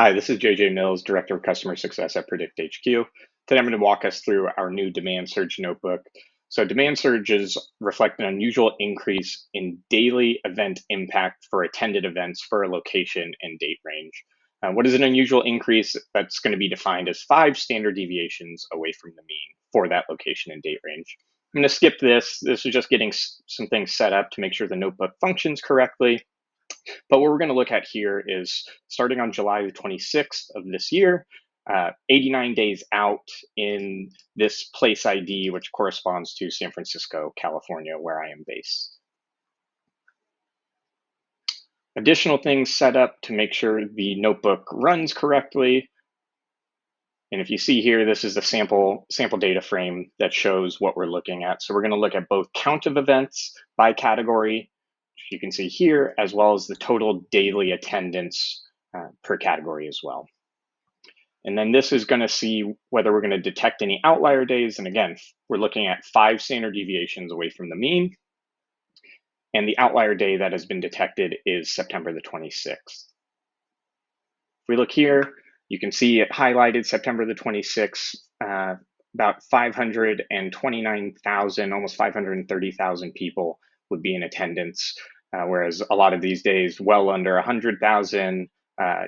Hi, this is JJ Mills, Director of Customer Success at PredictHQ. Today I'm going to walk us through our new demand surge notebook. So demand surges reflect an unusual increase in daily event impact for attended events for a location and date range. What is an unusual increase? That's going to be defined as 5 standard deviations away from the mean for that location and date range. I'm going to skip this. This is just getting some things set up to make sure the notebook functions correctly. But what we're going to look at here is starting on July the 26th of this year, 89 days out in this place ID, which corresponds to San Francisco, California, where I am based. Additional things set up to make sure the notebook runs correctly. And if you see here, this is the sample data frame that shows what we're looking at. So we're going to look at both count of events by category, you can see here, as well as the total daily attendance per category as well. And then this is going to see whether we're going to detect any outlier days. And again, we're looking at 5 standard deviations away from the mean. And the outlier day that has been detected is September the 26th. If we look here, you can see it highlighted September the 26th, about 529,000, almost 530,000 people would be in attendance, whereas a lot of these days, well under 100,000,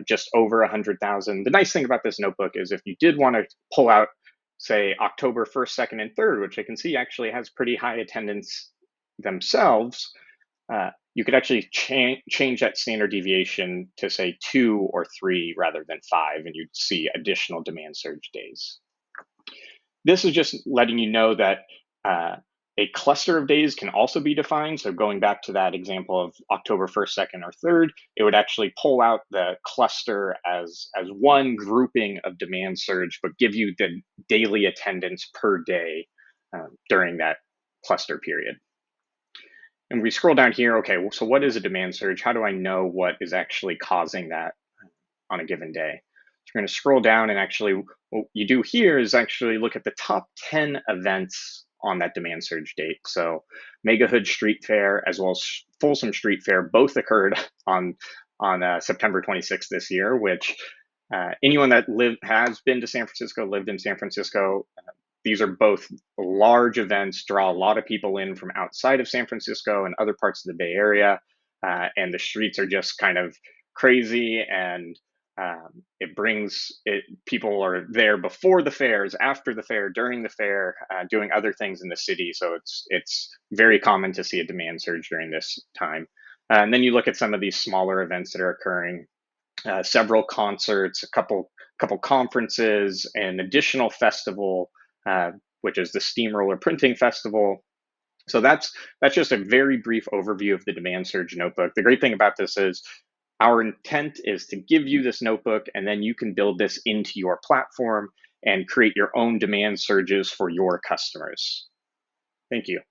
just over 100,000. The nice thing about this notebook is if you did want to pull out, say, October 1st, 2nd, and 3rd, which I can see actually has pretty high attendance themselves, you could actually change that standard deviation to say 2 or 3 rather than 5, and you'd see additional demand surge days. This is just letting you know that a cluster of days can also be defined. So going back to that example of October 1st, 2nd, or 3rd, it would actually pull out the cluster as one grouping of demand surge, but give you the daily attendance per day during that cluster period. And we scroll down here, okay, so what is a demand surge? How do I know what is actually causing that on a given day? So we're going to scroll down, and actually what you do here is actually look at the top 10 events on that demand surge date. So Mega Hood Street Fair as well as Folsom Street Fair both occurred on September 26th this year, which anyone that has been to San Francisco, lived in San Francisco, these are both large events, draw a lot of people in from outside of San Francisco and other parts of the Bay Area. And the streets are just kind of crazy, and people are there before the fairs, after the fair, during the fair, doing other things in the city. So it's very common to see a demand surge during this time. And then you look at some of these smaller events that are occurring, several concerts, a couple conferences, an additional festival, which is the Steamroller Printing Festival. So that's just a very brief overview of the demand surge notebook. The great thing about this is our intent is to give you this notebook, and then you can build this into your platform and create your own demand surges for your customers. Thank you.